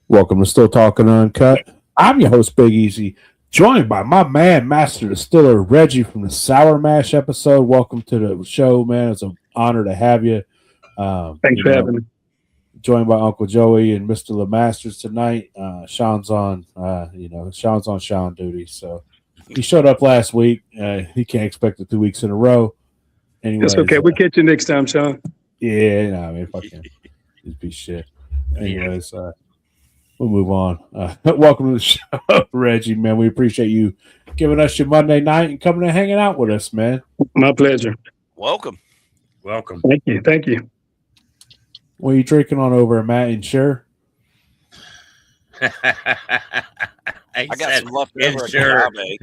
Welcome to Still Talking Uncut. I'm your host, Big Easy, joined by my man, Master Distiller Reggie from the Sour Mash episode. Welcome to the show, man. It's an honor to have you. Thanks for having me. Joined by Uncle Joey and Mr. LeMasters tonight. Sean's on, Sean's on Sean duty. So he showed up last week. He can't expect it 2 weeks in a row. Anyways, That's okay. We'll catch you next time, Sean. Yeah, no, I mean, fuck him. He's a piece of shit. Anyways, we'll move on. Welcome to the show, Reggie, man. We appreciate you giving us your Monday night and coming and hanging out with us, man. My pleasure. Welcome. Thank you. Thank you. What are you drinking on over at Matt and Sure? I got some leftover agave.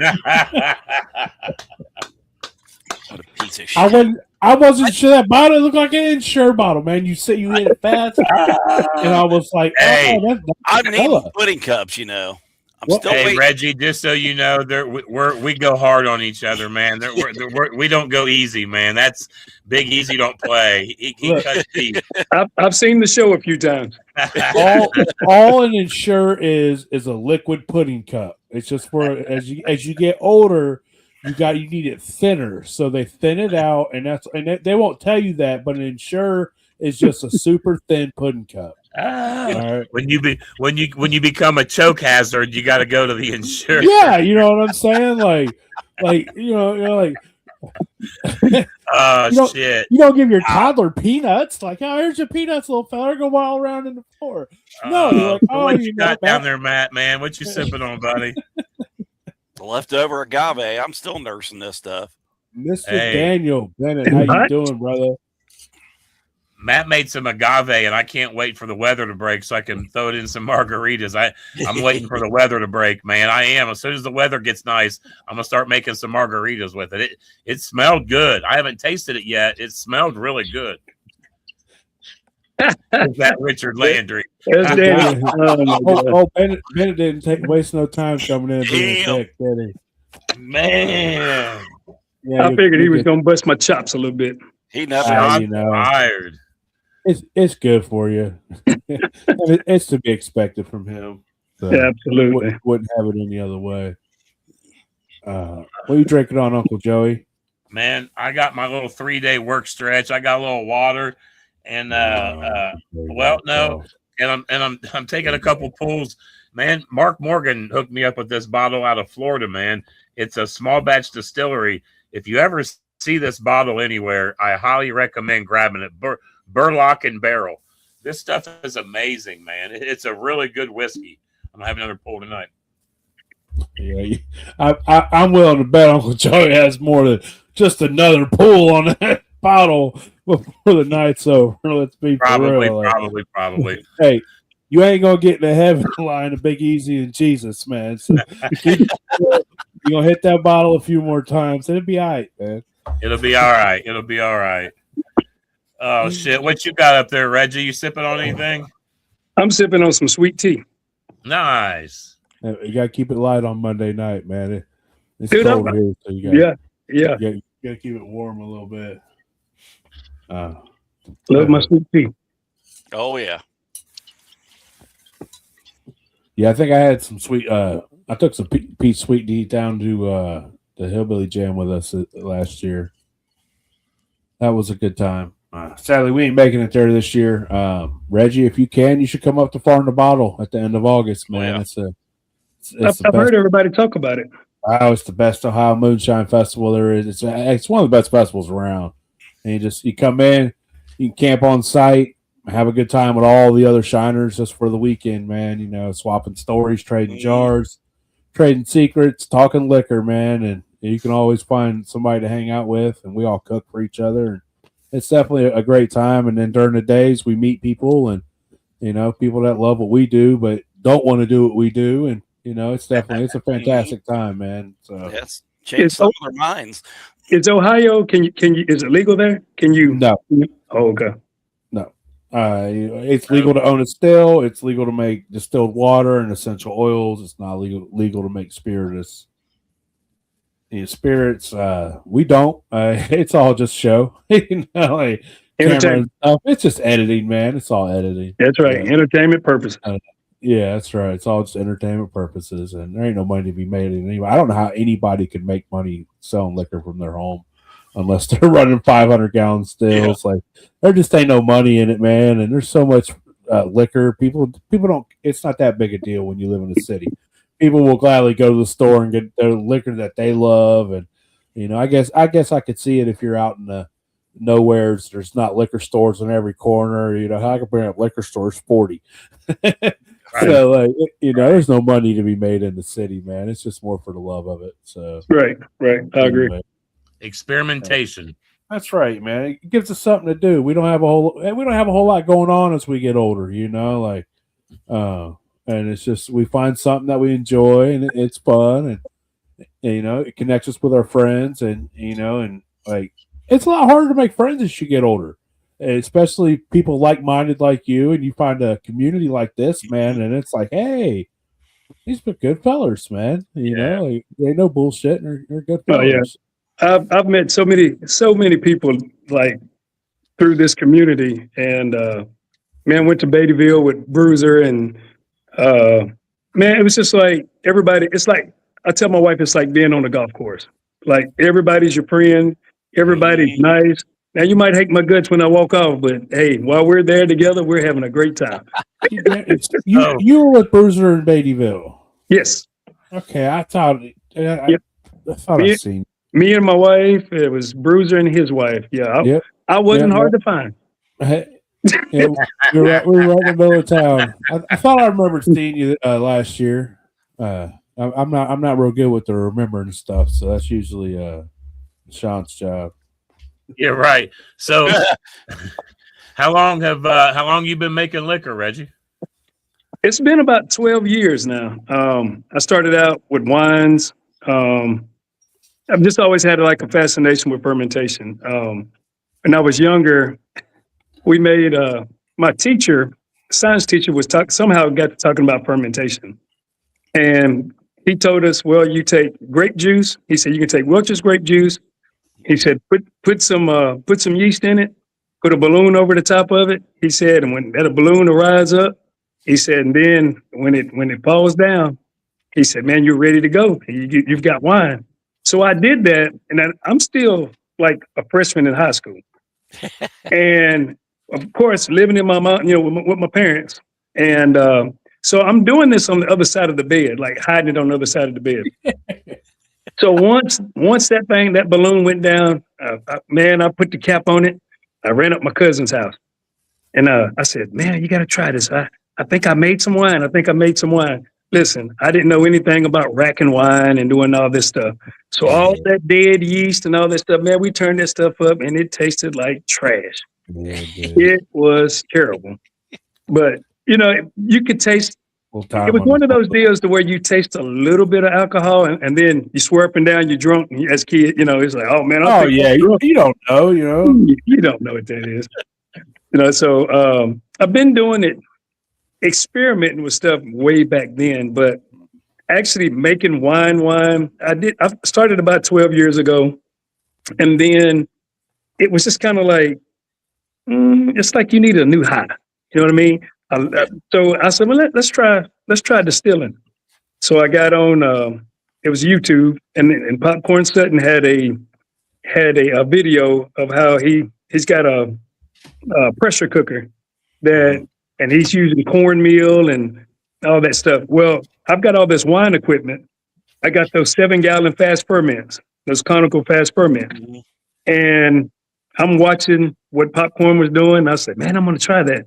What a piece of shit. I wasn't sure that bottle looked like an Ensure bottle, man. You said you hit it fast, and I was like, "Hey, that's I'm eating pudding cups." You know, I'm still waiting. Reggie, just so you know, we go hard on each other, man. We don't go easy, man. That's Big Easy don't play. He cuts deep. I've seen the show a few times. all an Ensure is a liquid pudding cup. It's just for as you get older. You need it thinner, so they thin it out, and they won't tell you that, but an Ensure is just a super thin pudding cup. Right. When you become a choke hazard, you got to go to the Ensure. Yeah, you know what I'm saying, shit! You don't give your toddler peanuts. Like, oh, here's your peanuts, little fella. Go wild around in the floor. No, you're like, what you got down there, Matt? Man, what you sipping on, buddy? Leftover agave. I'm still nursing this stuff. Mr. Daniel Bennett, how you doing, brother? Matt made some agave, and I can't wait for the weather to break so I can throw it in some margaritas. I'm waiting for the weather to break, man. I am. As soon as the weather gets nice, I'm gonna start making some margaritas with it. It smelled good. I haven't tasted it yet. It smelled really good. That Richard Landry. Bennett didn't waste no time coming in. Man. Yeah, I figured he was going to bust my chops a little bit. He never tired. It's good for you. It's to be expected from him. So yeah, absolutely. Wouldn't have it any other way. What are you drinking on, Uncle Joey? Man, I got my little 3-day work stretch. I got a little water. And I'm taking a couple pulls, man. Mark Morgan hooked me up with this bottle out of Florida, man. It's a small batch distillery. If you ever see this bottle anywhere, I highly recommend grabbing it. Burlock and Barrel. This stuff is amazing, man. It's a really good whiskey. I'm gonna have another pull tonight. Yeah, I'm willing to bet Uncle Joey has more than just another pull on that bottle before the night's over. Let's be probably. Hey, you ain't gonna get in the heaven line of Big Easy and Jesus, man. So you're gonna hit that bottle a few more times, and it'll be all right, man. It'll be all right. Oh shit! What you got up there, Reggie? You sipping on anything? I'm sipping on some sweet tea. Nice. You gotta keep it light on Monday night, man. It's Dude, cold here, so you gotta keep it warm a little bit. Love my sweet tea. Oh yeah. Yeah, I think I had some sweet. I took some Pete Sweet Tea down to the Hillbilly Jam with us last year. That was a good time. Sadly, we ain't making it there this year. Reggie, if you can, you should come up to Farm the Bottle at the end of August, man. I've heard everybody talk about it. It's the best Ohio Moonshine Festival there is. It's one of the best festivals around. And you come in, you can camp on site, have a good time with all the other shiners just for the weekend, man. You know, swapping stories, trading jars, trading secrets, talking liquor, man. And you can always find somebody to hang out with, and we all cook for each other. And it's definitely a great time. And then during the days, we meet people and, people that love what we do but don't want to do what we do. And, it's a fantastic time, man. So yes, change some of their minds. Is Ohio? Can you? Is it legal there? Can you? No. Oh, okay. No. It's legal to own a still. It's legal to make distilled water and essential oils. It's not legal to make spirits. We don't. It's all just show. Entertainment. It's just editing, man. It's all editing. That's right. Entertainment purpose. Yeah, that's right. It's all just entertainment purposes, and there ain't no money to be made in anyway. I don't know how anybody could make money selling liquor from their home unless they're running 500-gallon stills. Like there just ain't no money in it, man. And there's so much liquor. People don't. It's not that big a deal when you live in a city. People will gladly go to the store and get their liquor that they love, and I guess I could see it if you're out in the nowheres. There's not liquor stores in every corner. How I can bring up liquor stores 40. So, like, there's no money to be made in the city, man. It's just more for the love of it. So, right. I agree. Experimentation. That's right, man. It gives us something to do. We don't have a whole lot going on as we get older, and it's just we find something that we enjoy, and it's fun, and it connects us with our friends, and like it's a lot harder to make friends as you get older. Especially people like-minded like you, and you find a community like this, man, and it's like, hey, these are good fellers, man. Like, they ain't no bullshit, and they're good fellers. Oh, yeah. I've met so many people like through this community, and went to Beattyville with Bruiser, and man, it was just like everybody. It's like I tell my wife, it's like being on a golf course. Like everybody's your friend, everybody's nice. Now, you might hate my guts when I walk off, but hey, while we're there together, we're having a great time. You were with Bruiser in Beattyville. Yes. Okay, I thought I'd seen. Me and my wife, it was Bruiser and his wife. Yeah, I wasn't hard to find. We were right in the middle of town. I thought I remembered seeing you last year. I'm not real good with the remembering stuff, so that's usually Sean's job. Yeah, right. So, how long you been making liquor, Reggie? It's been about 12 years now. I started out with wines. I've just always had like a fascination with fermentation. When I was younger, we made my teacher, science teacher, somehow got to talking about fermentation, and he told us, well, you take grape juice. He said you can take Welch's grape juice. He said, put some yeast in it, put a balloon over the top of it. He said, and when that balloon will rise up, he said, and then when it falls down, he said, man, you're ready to go. You've got wine. So I did that, and I'm still like a freshman in high school. And of course, living in my mom, with my parents. And so I'm doing this on the other side of the bed, like hiding it on the other side of the bed. So once that balloon went down, I put the cap on it. I ran up my cousin's house, and I said, "Man, you got to try this. I think I made some wine. Listen, I didn't know anything about racking wine and doing all this stuff. So all that dead yeast and all that stuff, man, we turned that stuff up, and it tasted like trash. It was terrible. But you could taste. It was one of those deals to where you taste a little bit of alcohol, and then you swear up and down you're drunk. And as a kid, it's like, oh man, you don't know, you don't know what that is, So I've been doing it, experimenting with stuff way back then, but actually making wine. I started about 12 years ago, and then it was just kind of like, it's like you need a new high. You know what I mean? So I said, well, let's try distilling. So I got on, it was YouTube, and Popcorn Sutton had a video of how he's got a pressure cooker and he's using cornmeal and all that stuff. Well, I've got all this wine equipment. I got those 7-gallon fast ferments, those conical fast ferments. Mm-hmm. And I'm watching what Popcorn was doing. I said, man, I'm going to try that.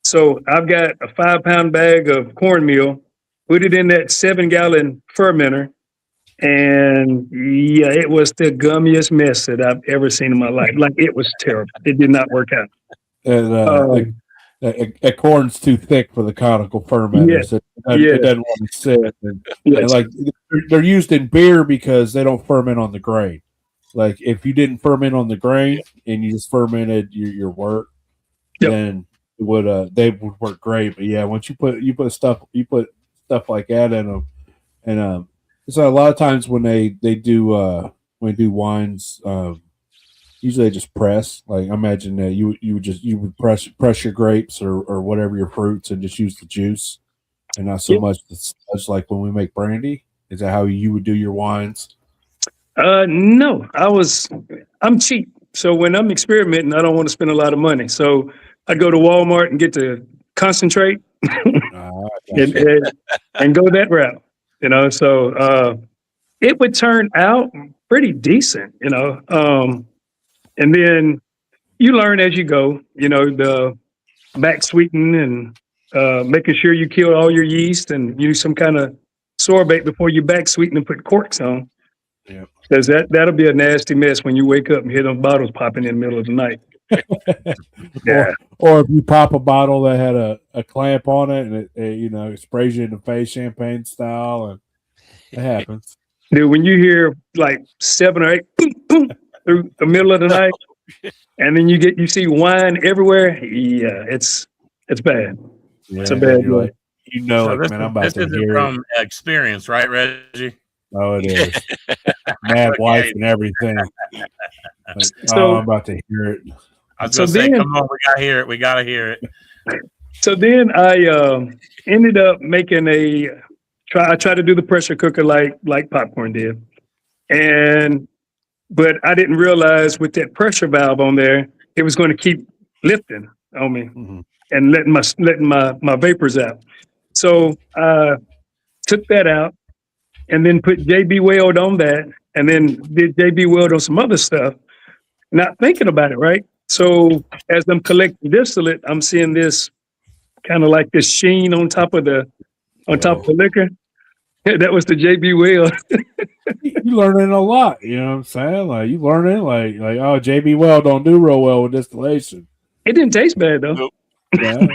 So I've got a 5-pound bag of cornmeal, put it in that 7-gallon fermenter, and yeah, it was the gummiest mess that I've ever seen in my life. Like, it was terrible. It did not work out. And a corn's too thick for the conical fermenters. It doesn't want to sit. And like they're used in beer because they don't ferment on the grain. Like if you didn't ferment on the grain and you just fermented your wort, then they would work great. But yeah, once you put stuff like that in them, and so a lot of times when they do wines, usually they just press. Like I imagine that you would press your grapes or whatever your fruits and just use the juice. and not so much like when we make brandy? Is that how you would do your wines? No, I'm cheap. So when I'm experimenting, I don't want to spend a lot of money. So I go to Walmart and get to concentrate and, and go that route, So it would turn out pretty decent, and then you learn as you go, the back sweeten and making sure you kill all your yeast and use some kind of sorbate before you back sweeten and put corks on. Yeah. Because that'll be a nasty mess when you wake up and hear those bottles popping in the middle of the night. Yeah. Or if you pop a bottle that had a clamp on it and it sprays you in the face, champagne style, and it happens. Dude, when you hear like 7 or 8 boom, boom, through the middle of the night, and then you see wine everywhere, yeah, it's bad. Yeah, it's a bad deal. Like, man, I'm about to hear from experience, right, Reggie? Oh, it is. Mad wife and everything. Like, So- I'm about to hear it. I was So gonna say, then- come on, we gotta hear it. We gotta hear it. So then I ended up making I tried to do the pressure cooker like popcorn did. But I didn't realize with that pressure valve on there, it was going to keep lifting on me and letting my vapors out. So I took that out and then put JB Weld on that and then did JB Weld on some other stuff, not thinking about it, right? So as I'm collecting distillate, I'm seeing this kind of like this sheen on top of the liquor. That was the JB Weld. You learning a lot, you know what I'm saying? Like you learning, like oh, JB Weld don't do real well with distillation. It didn't taste bad though. Yeah.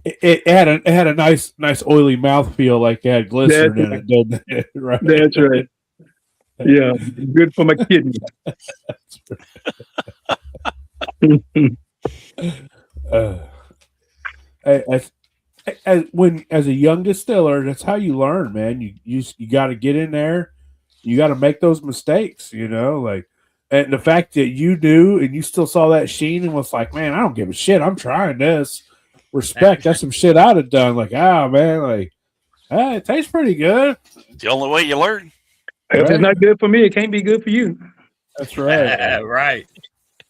It had a nice oily mouthfeel, like it had glycerin in it, didn't it? Right. That's right. Yeah, good for my kidney. As a young distiller, that's how you learn, man. You got to get in there. You got to make those mistakes, like, and the fact that you do and you still saw that sheen and was like, man, I don't give a shit. I'm trying this. Respect. That's some shit I'd have done. Like, man, like, it tastes pretty good. The only way you learn. If it's not good for me, it can't be good for you. That's right. Right.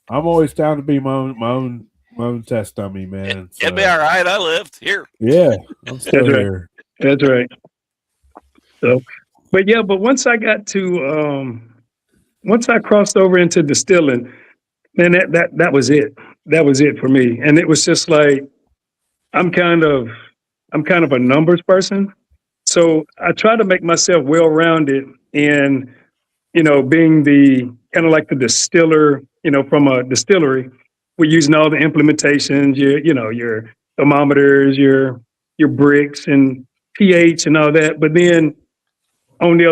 I'm always down to be my own test dummy, man. So, It'd be all right. I lived here. yeah, I'm still That's right. here. That's right. So, but once I got to once I crossed over into distilling, man, that was it. That was it for me. And it was just like I'm kind of a numbers person. So I try to make myself well-rounded in, being the kind of like the distiller, from a distillery. We're using all the implementations, your thermometers, your bricks and pH and all that. But then on the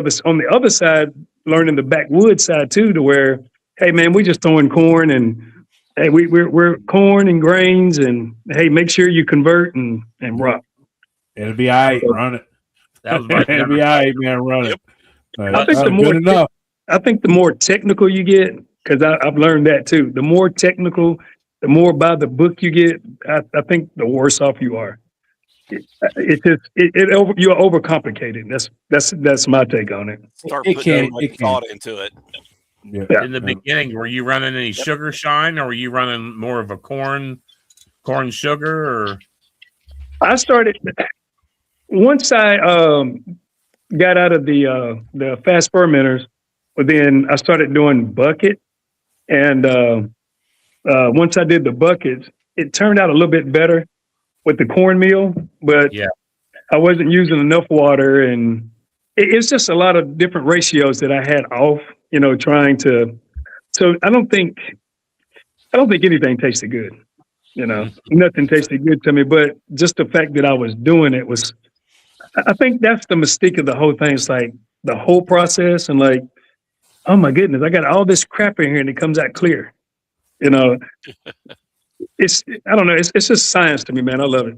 other side, learning the backwoods side too, to where, hey man, we just throwing corn and hey, we're corn and grains and hey, make sure you convert and rock. It'll be all right. Run it. That was my It'll be all right, man. Run it. I think the more technical you get, because I've learned that too. The more technical, the more by the book you get, I think the worse off you are. You're overcomplicated. That's my take on it. Start It putting can- thought into it. Yeah. In the beginning, were you running any sugar shine, or were you running more of a corn sugar? Or I started once I got out of the fast fermenters, but then I started doing bucket, and once I did the buckets, it turned out a little bit better with the cornmeal, but Yeah. I wasn't using enough water, and it's just a lot of different ratios that I had off, trying to. So I don't think anything tasted good. Nothing tasted good to me, but just the fact that I was doing it was, I think that's the mystique of the whole thing. It's like the whole process and like, oh my goodness, I got all this crap in here and it comes out clear. It's, I don't know. It's just science to me, man. I love it.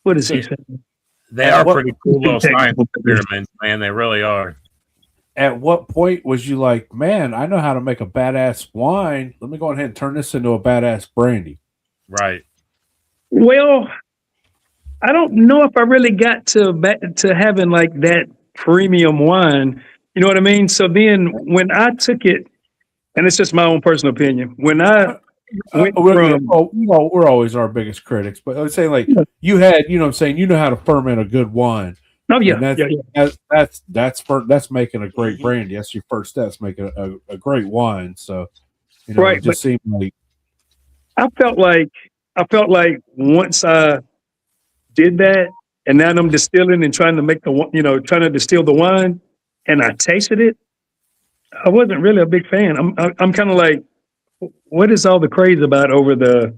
What is he saying? they are pretty cool little science experiments, man. They really are. At what point was you like, man, I know how to make a badass wine. Let me go ahead and turn this into a badass brandy. Right. Well, I don't know if I really got to back to having like that premium wine. You know what I mean? So then when I took it, and it's just my own personal opinion, when I went from we're always our biggest critics, but I was saying like you had, you know what I'm saying, you know how to ferment a good wine. oh yeah, And that's making a great brand. Yes, your first step's making a great wine. So you know, right. it just seemed like I felt like once I did that, and now I'm distilling and trying to make trying to distill the wine, and I tasted it, I wasn't really a big fan. I'm kind of like, what is all the craze about over the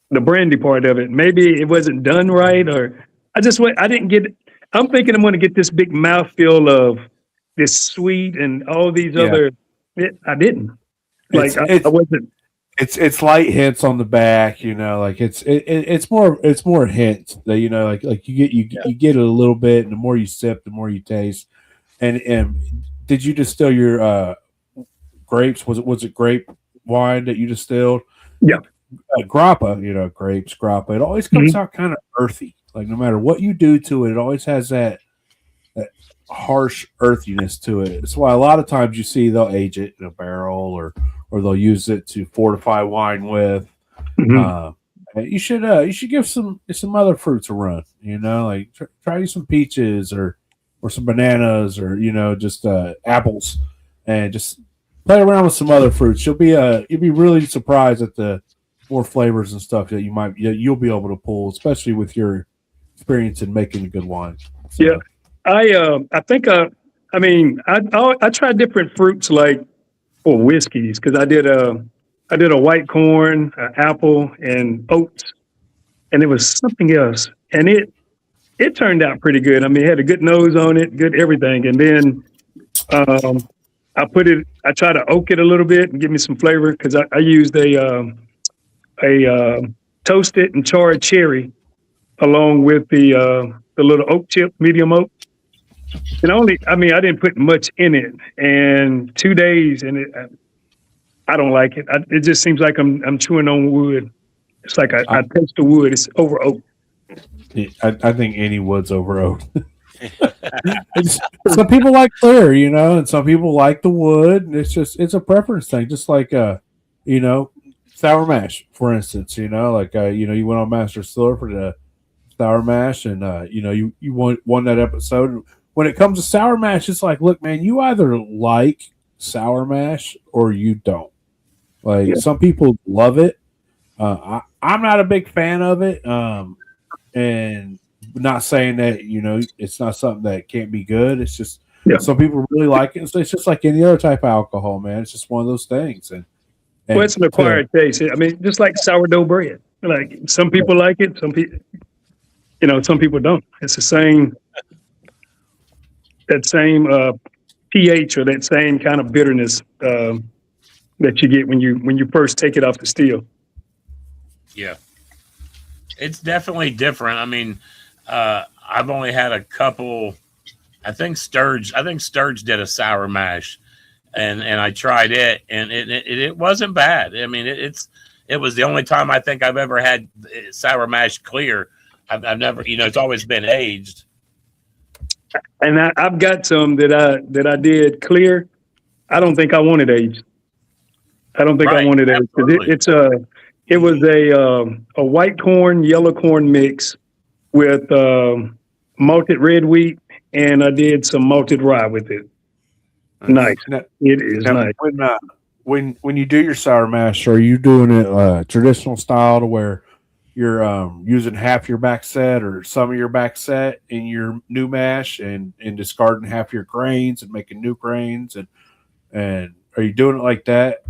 brandy part of it? Maybe it wasn't done right, or I didn't get. I'm thinking I'm going to get this big mouthfeel of this sweet and all these other. I didn't. Like I wasn't. It's light hints on the back, you know, like it's more hints that, you know, like you get it a little bit, and the more you sip, the more you taste. And did you distill your grapes? Was it grape wine that you distilled? Yeah. Grappa, you know, grappa. It always comes out kind of earthy. Like no matter what you do to it, it always has that harsh earthiness to it. That's why a lot of times you see they'll age it in a barrel or they'll use it to fortify wine with. You should give some other fruits a run. You know, like try you some peaches or some bananas or, you know, just apples, and just play around with some other fruits. You'll be really surprised at the more flavors and stuff that you'll be able to pull, especially with your experience in making a good wine. So. Yeah, I think I tried different fruits like for whiskeys, because I did a white corn, apple, and oats, and it was something else, and it turned out pretty good. I mean, it had a good nose on it, good everything, and then I tried to oak it a little bit and give me some flavor, because I used a toasted and charred cherry along with the little oak chip, medium oak. And I didn't put much in it, and 2 days, and I don't like it. It just seems like I'm chewing on wood. It's like I taste the wood. It's over oak. I think any wood's over oak. Some people like clear, you know, and some people like the wood. And it's a preference thing. Just like you know, sour mash, for instance. You know, like you know, you went on Master Distiller for the sour mash, and you know, you won that episode. When it comes to sour mash, it's like, look, man, you either like sour mash or you don't. Like some people love it. I'm not a big fan of it, and not saying that, you know, it's not something that can't be good. It's just some people really like it. So it's just like any other type of alcohol, man. It's just one of those things. And well, it's an acquired taste. I mean, just like sourdough bread. Like some people like it, some people, you know, some people don't. It's that same pH or that same kind of bitterness that you get when you first take it off the steel. Yeah, it's definitely different. I mean, I've only had a couple. I think Sturge did a sour mash, and I tried it, and it wasn't bad. I mean, it was the only time I think I've ever had sour mash clear. I've never, you know, it's always been aged. And I've got some that I did clear. I don't think I wanted aged. I don't think I wanted aged, because it was a white corn, yellow corn mix with malted red wheat, and I did some malted rye with it. Nice. It is nice. When you do your sour mash, are you doing it traditional style to where you're using half your backset or some of your backset in your new mash and discarding half your grains and making new grains, and are you doing it like that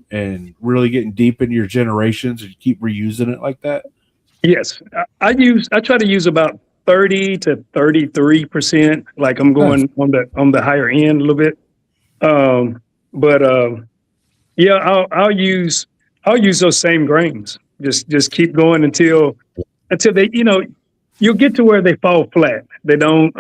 and really getting deep into your generations and keep reusing it like that? Yes, I try to use about 30 to 33%. Like I'm going on the higher end a little bit, yeah, I'll use those same grains. Just keep going until they, you know, you'll get to where they fall flat. They don't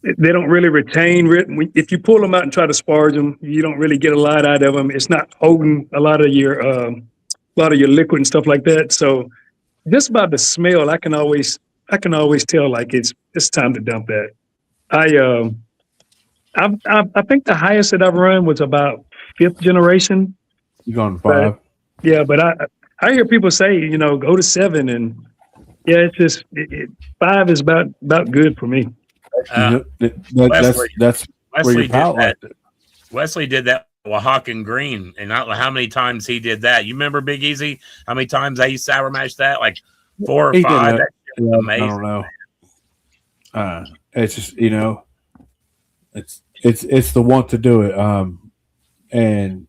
really retain. If you pull them out and try to sparge them, you don't really get a lot out of them. It's not holding a lot of your liquid and stuff like that. So just by the smell, I can always tell like it's time to dump that. I think the highest that I've run was about 5th generation. You going to But 5? yeah, but I hear people say, go to 7, and yeah, it's just 5 is about good for me. That's where Wesley your palate did liked it. Wesley did that Oaxacan green, and not how many times he did that. You remember Big Easy? How many times they sour mashed that? Like 4 or He did 5. that. That's Yeah, amazing. I don't know. It's just it's the want to do it. And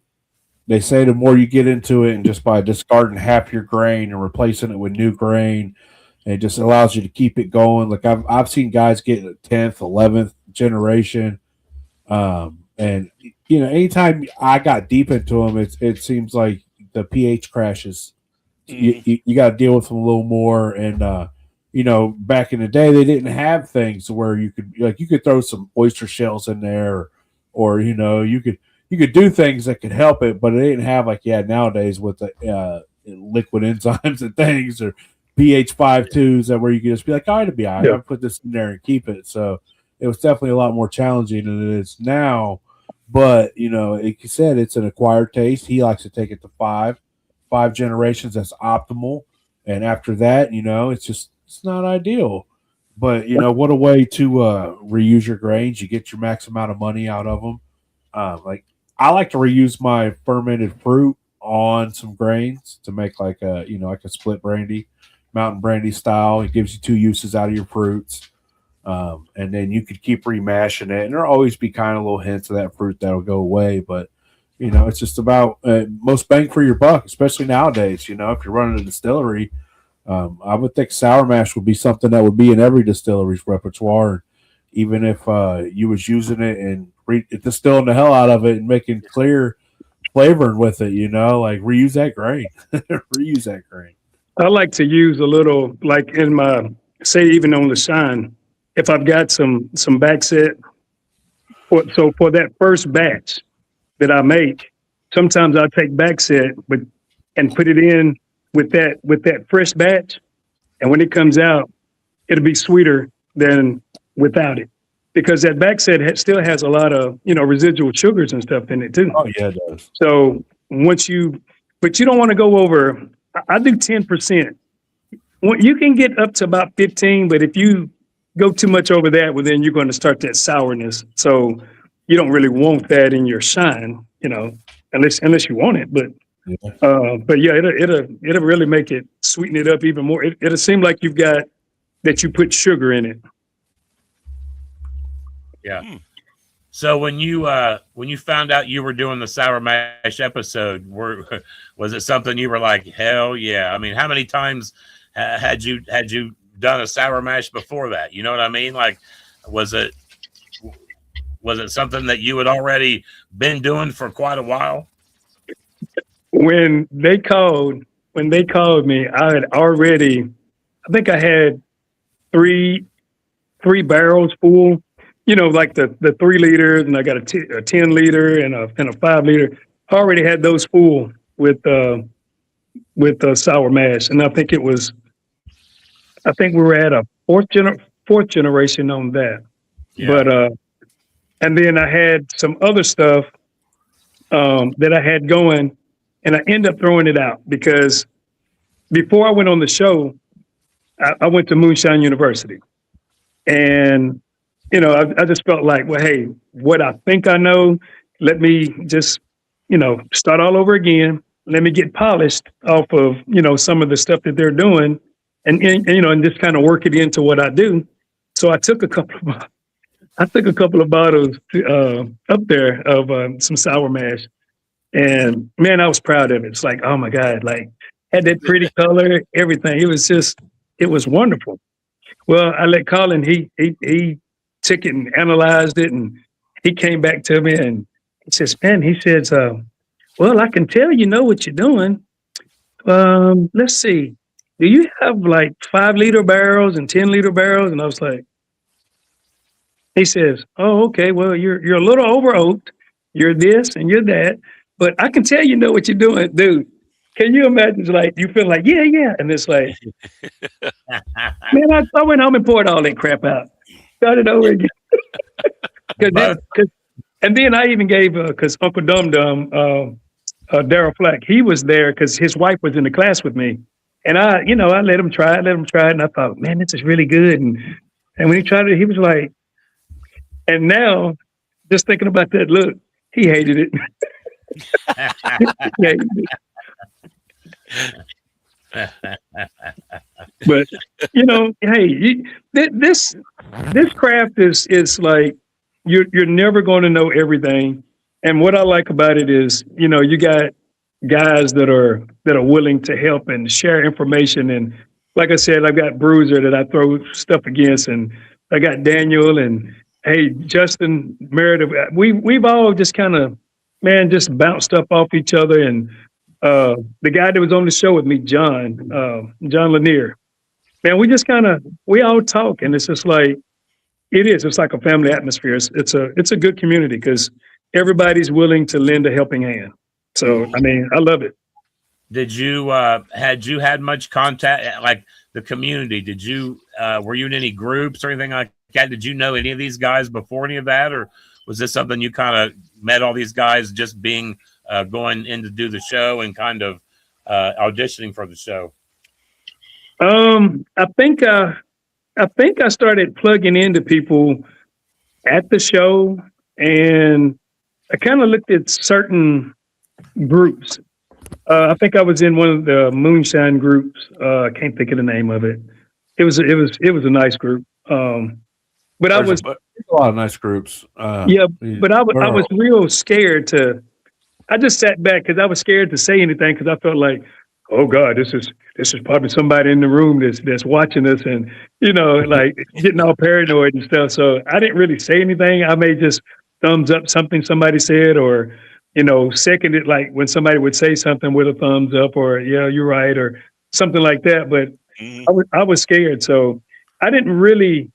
they say the more you get into it, and just by discarding half your grain and replacing it with new grain, it just allows you to keep it going. Like I've seen guys get 10th, 11th generation, and anytime I got deep into them, it seems like the pH crashes. You got to deal with them a little more, and back in the day they didn't have things where you could throw some oyster shells in there, or you could do things that could help it, but it didn't have like nowadays with the liquid enzymes and things, or pH 5.2s that where you could just be like, oh, it'd be all right. Yeah. I'll put this in there and keep it. So it was definitely a lot more challenging than it is now. But like you said, it's an acquired taste. He likes to take it to 5 generations. That's optimal. And after that, it's not ideal. But what a way to reuse your grains. You get your max amount of money out of them. Like I like to reuse my fermented fruit on some grains to make like a split brandy, mountain brandy style. It gives you 2 uses out of your fruits. And then you could keep remashing it, and there'll always be kind of little hints of that fruit that'll go away. But it's just about most bang for your buck, especially nowadays. If you're running a distillery, I would think sour mash would be something that would be in every distillery's repertoire. Even if you was using it and distilling the hell out of it and making clear flavoring with it, like reuse that grain, reuse that grain. I like to use a little, like in my, say, even on the shine, if I've got some backset, so for that first batch that I make, sometimes I'll take backset and put it in with that fresh batch, and when it comes out, it'll be sweeter than without it, because that backset still has a lot of residual sugars and stuff in it too. Oh yeah, it does. So but you don't want to go over. I do 10%. You can get up to about 15, but if you go too much over that, well, then you're going to start that sourness. So you don't really want that in your shine, unless you want it. But yeah, it'll really make it, sweeten it up even more. It'll seem like you've got that you put sugar in it. Yeah. So when you found out you were doing the sour mash episode, was it something you were like, hell yeah? I mean, how many times had you done a sour mash before that? You know what I mean? Like, was it something that you had already been doing for quite a while? When they called me, I think I had three barrels full, like the 3 liters, and I got a 10 liter and a 5 liter. I already had those full with sour mash, and I think we were at a fourth generation on that. Yeah. But and then I had some other stuff that I had going, and I ended up throwing it out because before I went on the show, I went to Moonshine University, and I just felt like, well, hey, what I think I know, let me just start all over again. Let me get polished off of some of the stuff that they're doing. And just kind of work it into what I do. So I took a couple of bottles up there of some sour mash, and man, I was proud of it. It's like, oh my God, like had that pretty color, everything. It was wonderful. Well, I let Colin. He took it and analyzed it, and he came back to me and he says, "Man," he says, "well, I can tell you know what you're doing. Let's see. Do you have like 5 liter barrels and 10 liter barrels?" And I was like, he says, "Oh, okay. Well, you're a little over oaked. You're this and you're that, but I can tell you know what you're doing, dude. can you imagine? It's like you feel like, yeah, and it's like, man, I went home and poured all that crap out, started over again. And then I even gave because Uncle Dum Dum, Daryl Flack, he was there because his wife was in the class with me, and I let him try it, and I thought, man, this is really good, and when he tried it, he was like, and now just thinking about that look, he hated it. He hated it. But hey, this craft is like you're never going to know everything. And what I like about it is, you got guys that are willing to help and share information. And like I said, I've got Bruiser that I throw stuff against, and I got Daniel and hey, Justin, Meredith. We've all just kind of, man, just bounced stuff off each other. And the guy that was on the show with me, John Lanier, man, we all talk, and it's just like, it's like a family atmosphere. It's a good community because everybody's willing to lend a helping hand. So, I mean, I love it. Did you had you had much contact, like the community? Did you were you in any groups or anything like that? Did you know any of these guys before any of that, or was this something you kind of met all these guys just being going in to do the show and kind of auditioning for the show? I think I started plugging into people at the show, and I kind of looked at certain groups. I think I was in one of the moonshine groups. I can't think of the name of it. It was a nice group. But there's a lot of nice groups. But I was real scared I just sat back because I was scared to say anything because I felt like, oh God, this is probably somebody in the room that's watching us and, like getting all paranoid and stuff. So I didn't really say anything. I may just thumbs up something somebody said, or, second it, like when somebody would say something with a thumbs up or, yeah, you're right, or something like that. But I was scared. So I didn't really,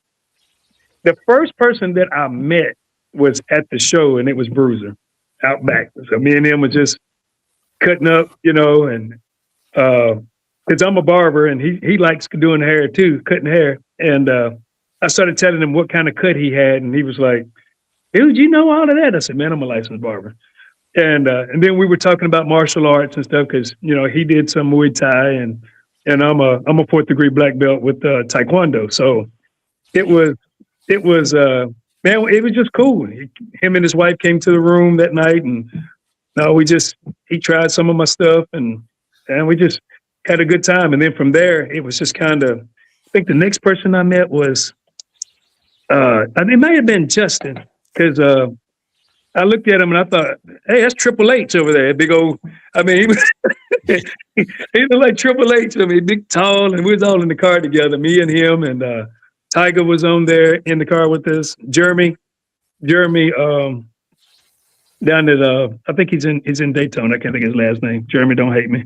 the first person that I met was at the show, and it was Bruiser out back. So me and him was just cutting up, and because I'm a barber and he likes doing hair too, cutting hair. And I started telling him what kind of cut he had, and he was like, dude, you know all of that? I said, man, I'm a licensed barber. And then we were talking about martial arts and stuff because, he did some Muay Thai and I'm a 4th degree black belt with Taekwondo. So it was man, it was just cool. Him and his wife came to the room that night, and he tried some of my stuff, and we just had a good time. And then from there, it was just kind of, I think the next person I met was, it might have been Justin, because I looked at him and I thought, hey, that's Triple H over there. Big old, I mean, he was, he looked like Triple H. I mean, big, tall, and we was all in the car together, me and him, and Tiger was on there in the car with us. Jeremy, down at I think he's in Daytona. I can't think of his last name. Jeremy, don't hate me.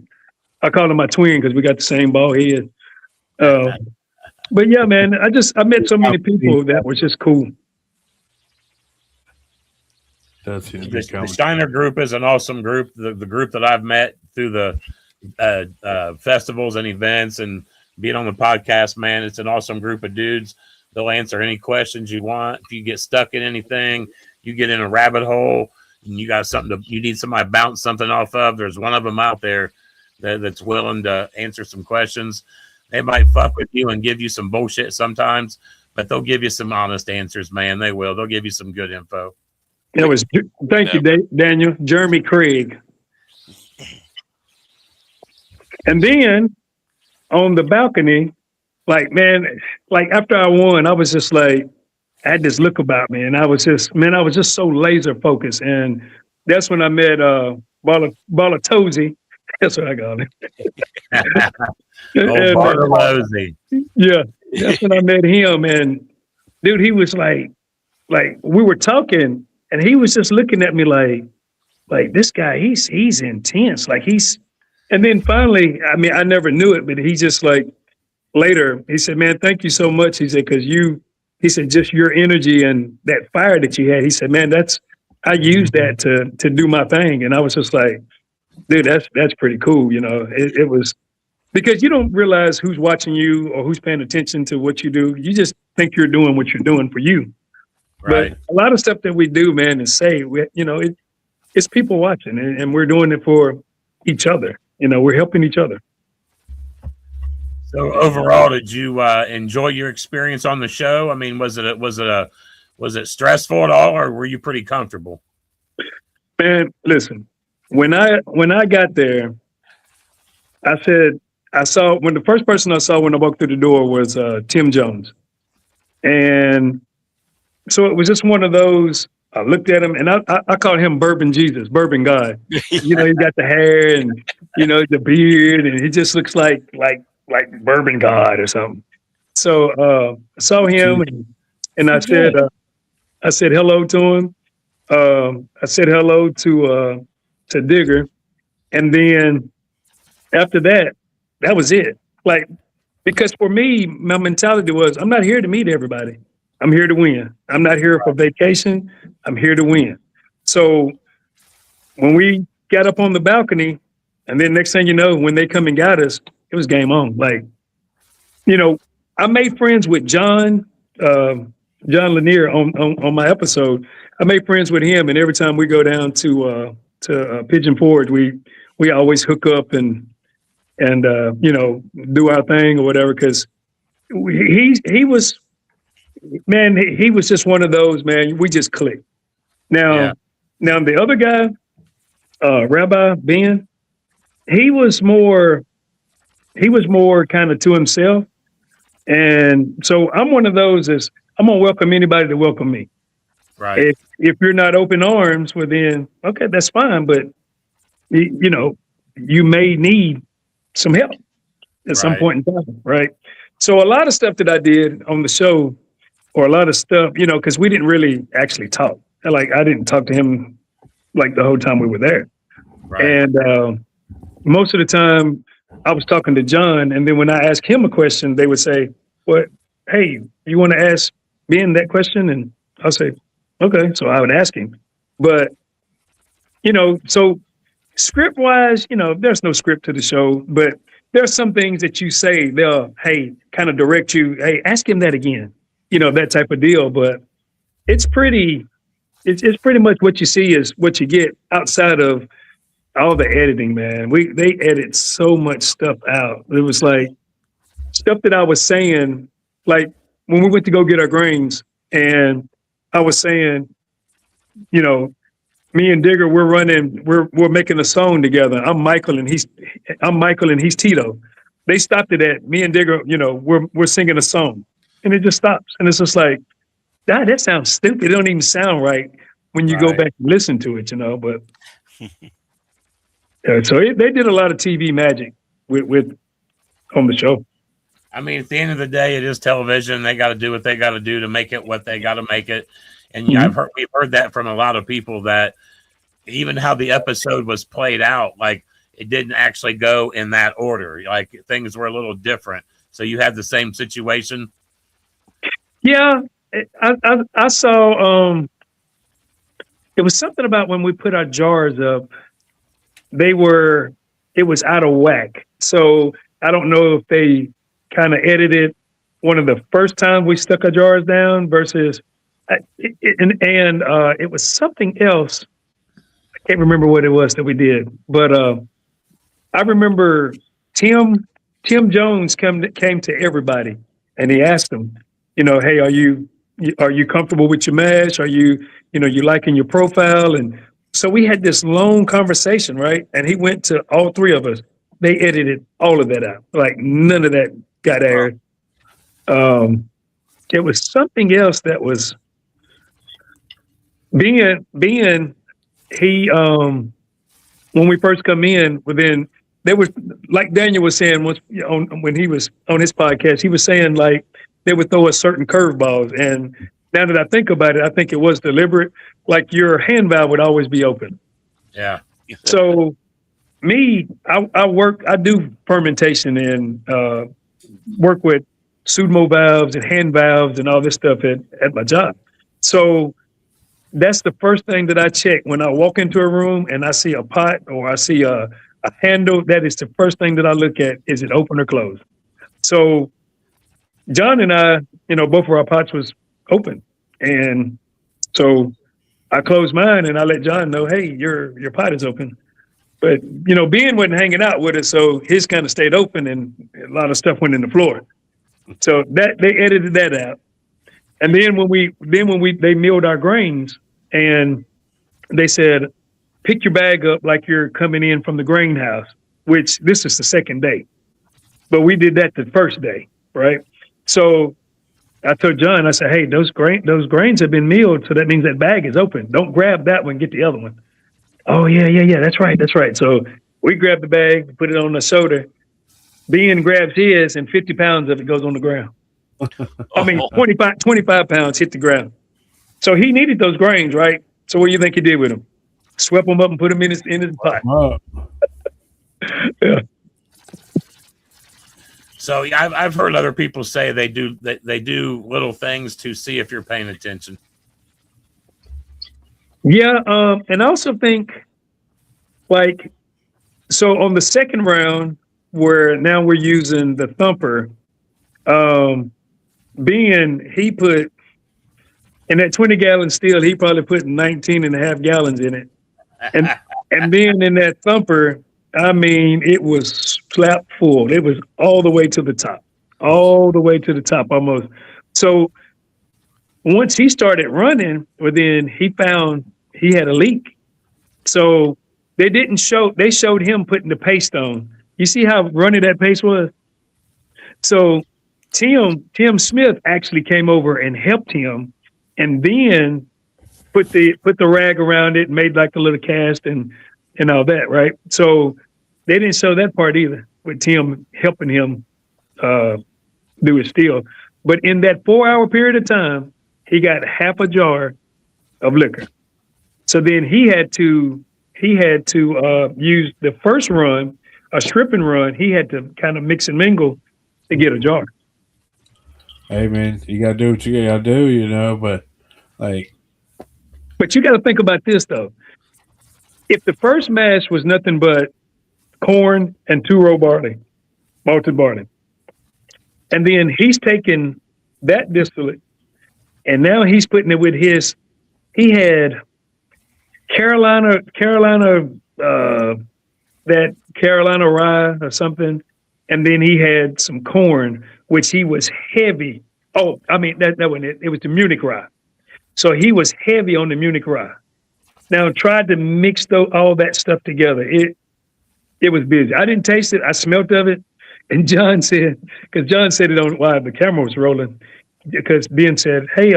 I call him my twin because we got the same bald head. But yeah, man, I met so many people that was just cool. The Steiner group is an awesome group. The group that I've met through the festivals and events and being on the podcast, man, it's an awesome group of dudes. They'll answer any questions you want. If you get stuck in anything, you get in a rabbit hole and you got you need somebody to bounce something off of, there's one of them out there that's willing to answer some questions. They might fuck with you and give you some bullshit sometimes, but they'll give you some honest answers, man. They will. They'll give you some good info. Thank you, Daniel. Jeremy Craig. And then on the balcony, like, man, like after I won, I was just like, I had this look about me, and I was just so laser focused. And that's when I met Balatosi. That's what I call him. Balatosi. Yeah, that's when I met him. And dude, he was like we were talking, and he was just looking at me like this guy, he's intense. And then finally, I mean, I never knew it, but he just later, he said, man, thank you so much. He said, he said, just your energy and that fire that you had. He said, man, I used that to do my thing. And I was just like, Dude, that's pretty cool. It was because you don't realize who's watching you or who's paying attention to what you do. You just think you're doing what you're doing for you. Right. But a lot of stuff that we do, man, and say, it's people watching, and we're doing it for each other. We're helping each other. So overall, did you enjoy your experience on the show? I mean, was it stressful at all, or were you pretty comfortable? Man, listen, when I got there, I said when the first person I saw when I walked through the door was Tim Jones, and so it was just one of those. I looked at him and I called him Bourbon Jesus, Bourbon God. He's got the hair and the beard, and he just looks like Bourbon God or something. So I saw him and I said hello to him. I said hello to Digger, and then after that was it. Like, because for me, my mentality was, I'm not here to meet everybody. I'm here to win. I'm not here for vacation. I'm here to win. So when we got up on the balcony, and then next thing you know, when they come and got us, it was game on. Like, I made friends with John Lanier on my episode. I made friends with him, and every time we go down to Pigeon Forge, we always hook up and do our thing or whatever. Because he was just one of those, man. We just clicked. Now the other guy, Rabbi Ben, he was more kind of to himself. And so I'm one of those I'm going to welcome anybody to welcome me. Right. If you're not open arms, well then, okay, that's fine. But you may need some help at some point in time. Right. So a lot of stuff that I did on the show, or a lot of stuff, because we didn't really actually talk. Like, I didn't talk to him like the whole time we were there. Right. And most of the time I was talking to John, and then when I asked him a question, they would say, "Well, hey, you want to ask Ben that question?" And I'll say, "Okay." So I would ask him. But, so script wise, there's no script to the show, but there's some things that you say, they'll, hey, kind of direct you, hey, ask him that again, that type of deal. But it's pretty much what you see is what you get outside of all the editing, man. They edit so much stuff out. It was like stuff that I was saying, like when we went to go get our grains, and I was saying, me and Digger, we're making a song together. I'm Michael and he's Tito. They stopped it at me and Digger, we're singing a song, and it just stops. And it's just like, that sounds stupid. It don't even sound right when you go back and listen to it, but so they did a lot of TV magic with on the show. I mean, at the end of the day, it is television. They got to do what they got to do to make it what they got to make it. And we've heard that from a lot of people, that even how the episode was played out, like it didn't actually go in that order. Like things were a little different. So you had the same situation. Yeah, I saw. It was something about when we put our jars up, it was out of whack. So I don't know if they kind of edited one of the first time we stuck our jars down versus. It was something else. I can't remember what it was that we did, but I remember Tim Jones came to everybody, and he asked them, hey, are you comfortable with your mash? Are you liking your profile? And so we had this long conversation, right? And he went to all three of us. They edited all of that out. Like none of that got aired. It was something else that was. Being he when we first come in, within there was, like Daniel was saying once when he was on his podcast, he was saying like they would throw us certain curveballs, and now that I think about it, I think it was deliberate. Like your hand valve would always be open. Yeah. So I do fermentation and work with Sudmo valves and hand valves and all this stuff at my job. So that's the first thing that I check when I walk into a room and I see a pot or I see a handle. That is the first thing that I look at. Is it open or closed? So John and I, both of our pots was open. And so I closed mine and I let John know, hey, your pot is open. But, Ben wasn't hanging out with us, so his kind of stayed open and a lot of stuff went in the floor. So that they edited that out. And then they milled our grains and they said, pick your bag up like you're coming in from the grain house, which this is the second day. But we did that the first day, right? So I told John, I said, hey, those grains have been milled, so that means that bag is open. Don't grab that one, get the other one. Oh, yeah, that's right. So we grabbed the bag, put it on the shoulder. Ben grabs his, and 50 pounds of it goes on the ground. 25 pounds hit the ground. So he needed those grains, right? So what do you think he did with them? Swept them up and put them in his pot. Oh. Yeah. So I've heard other people say they do little things to see if you're paying attention. Yeah, and I also think, so on the second round, where now we're using the thumper, he put, in that 20-gallon still, he probably put 19 and a half gallons in it. And then in that thumper, I mean, it was slap full. It was all the way to the top almost. So once he started running, well, then he found he had a leak. So they showed him putting the paste on. You see how runny that paste was? So Tim Smith actually came over and helped him and then put the rag around it and made like a little cast and all that, right? So they didn't show that part either with Tim helping him do his still. But in that 4-hour period of time, he got half a jar of liquor. So then he had to use the first run, a stripping run. He had to kind of mix and mingle to get a jar. Hey man, you gotta do what you gotta do, but But you got to think about this though. If the first mash was nothing but corn and 2-row barley, malted barley, and then he's taking that distillate and now he's putting it with he had Carolina, that Carolina rye or something, and then he had some corn, which he was heavy. Oh, I mean, that wasn't it. It was the Munich rye. So he was heavy on the Munich rye. Now, tried to mix all that stuff together. It was busy. I didn't taste it. I smelt of it. And John said it on while the camera was rolling, because Ben said, hey,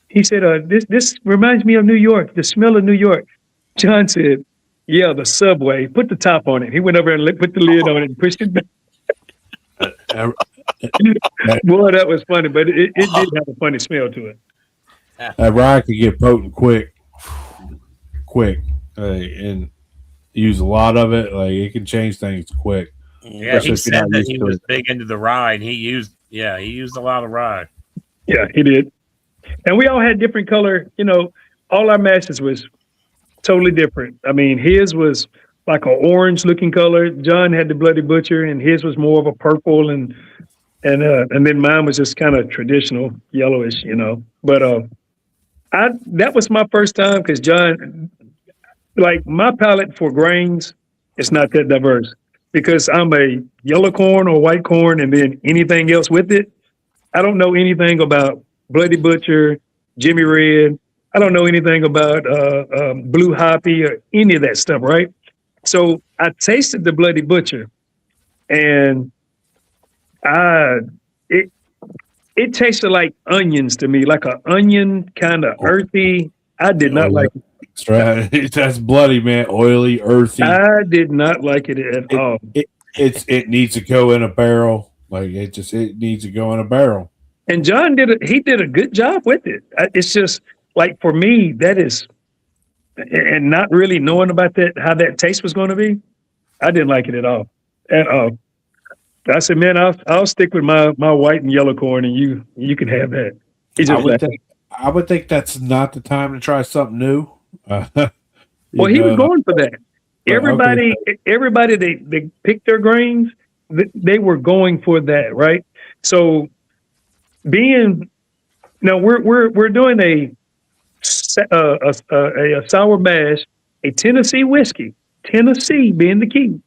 he said, this reminds me of New York, the smell of New York. John said, yeah, the subway. Put the top on it. He went over and put the lid on it and pushed it back. Boy, that was funny, but it did have a funny smell to it. That rye could get potent quick, and use a lot of it. It can change things quick. Yeah, he said that he was big into the rye, and he used a lot of rye. Yeah, he did. And we all had different color. All our mashes was totally different. I mean, his was like an orange-looking color. John had the Bloody Butcher, and his was more of a purple, and then mine was just kind of traditional yellowish, But that was my first time, because John, my palate for grains, it's not that diverse, because I'm a yellow corn or white corn and then anything else with it. I don't know anything about Bloody Butcher, Jimmy Red. I don't know anything about Blue Hoppy or any of that stuff, right? So I tasted the Bloody Butcher, and it tasted like onions to me, like an onion, kind of earthy. I did not like it. That's right. That's bloody, man. Oily, earthy. I did not like it at all. It needs to go in a barrel. It needs to go in a barrel. And John did a good job with it. It's just for me, that is, and not really knowing about how that taste was going to be, I didn't like it at all. I said, man, I'll stick with my white and yellow corn, and you can have that. I would think that's not the time to try something new. Well, he was going for that. Okay. Everybody they picked their grains, they were going for that, right? So being now we're doing a sour mash, a Tennessee whiskey, Tennessee being the key,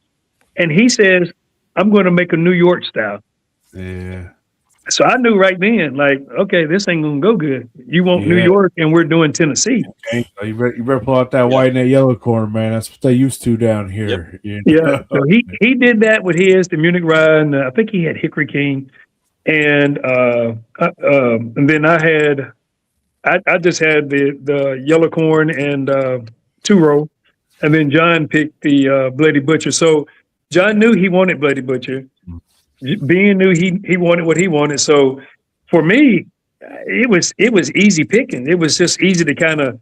and he says, "I'm going to make a New York style." Yeah. So I knew right then, like, okay, this ain't gonna go good. You want New Yeah. York, and we're doing Tennessee. Okay. So you better pull out that white and that yellow corn, man. That's what they used to down here. You Yeah. know? So he did that with his the Munich rye, and I think he had Hickory King, and then I just had the yellow corn and two row, and then John picked the Bloody Butcher. So John knew he wanted Bloody Butcher. Being knew he wanted what he wanted. So for me, it was easy picking. It was just easy to kind of.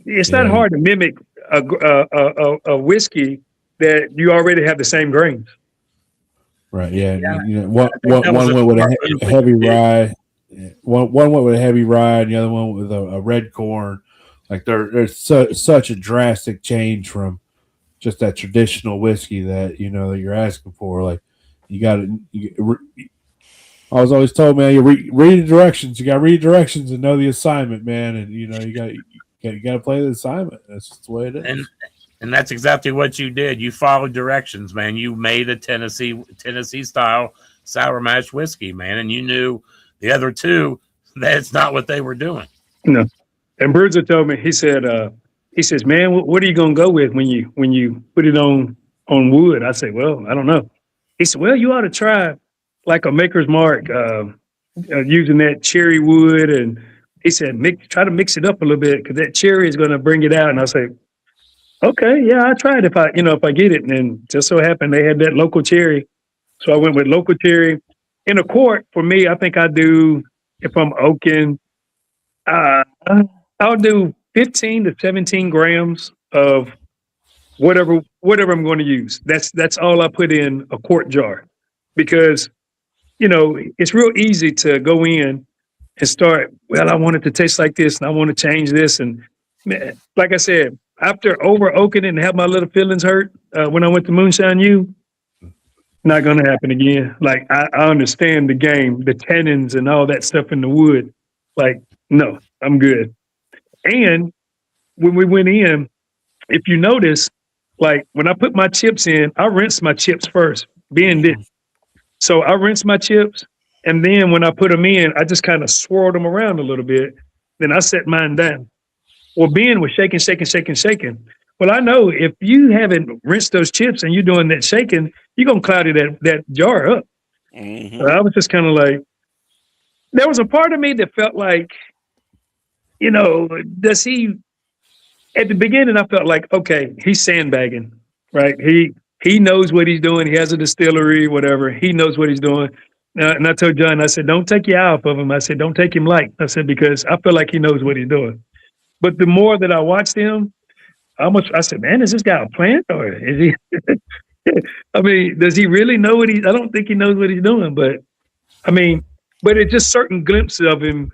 It's not hard to mimic a whiskey that you already have the same grains. Right. Yeah. Yeah. You know, one that was went with smart a move what heavy you did. rye. One went with a heavy rye, and the other one with a red corn. Like there's such a drastic change from just that traditional whiskey that that you're asking for. Like you got to. I was always told, man, you read the directions. You got to read directions and know the assignment, man. And you got to play the assignment. That's just the way it is. And that's exactly what you did. You followed directions, man. You made a Tennessee style sour mash whiskey, man, and you knew the other two, that's not what they were doing. No. And Bruiser told me, he says, man, what are you gonna go with when you put it on wood? I said, well, I don't know. He said, well, you ought to try like a Maker's Mark, using that cherry wood, and he said, try to mix it up a little bit because that cherry is gonna bring it out. And I say, okay, yeah, I tried if I get it. And then just so happened they had that local cherry, so I went with local cherry. In a quart for me, I think I do if I'm oaking. I'll do 15 to 17 grams of whatever I'm going to use. That's all I put in a quart jar, because it's real easy to go in and start. Well, I want it to taste like this, and I want to change this. And man, like I said, after over oaking it and have my little feelings hurt when I went to Moonshine U, not going to happen again. Like I understand the game, the tannins and all that stuff in the wood. Like no, I'm good. And when we went in, if you notice, like when I put my chips in, I rinse my chips first, being this. So I rinse my chips, and then when I put them in, I just kind of swirled them around a little bit. Then I set mine down. Well, Ben was shaking. Well, I know if you haven't rinsed those chips and you're doing that shaking, you're gonna cloudy that jar up. Mm-hmm. So I was just kind of like, there was a part of me that felt like, does he? At the beginning, I felt like, okay, he's sandbagging, right? He knows what he's doing. He has a distillery, whatever. He knows what he's doing. And I told John, I said, don't take your eye off of him. I said, don't take him light. I said, because I feel like he knows what he's doing. But the more that I watched him, I said, man, is this guy a plant or is he? I mean, does he really know what I don't think he knows what he's doing, but it's just certain glimpses of him.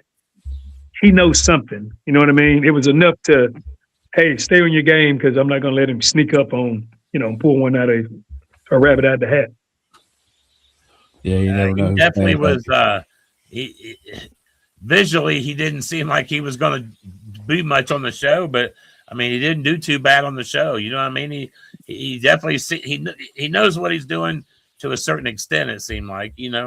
He knows something. You know what I mean? It was enough to, hey, stay on your game because I'm not going to let him sneak up on, pull one out of a rabbit out of the hat. Yeah, you never know. He definitely was. Visually, he didn't seem like he was going to be much on the show, but he didn't do too bad on the show. You know what I mean? He definitely he knows what he's doing to a certain extent. It seemed like, Yeah,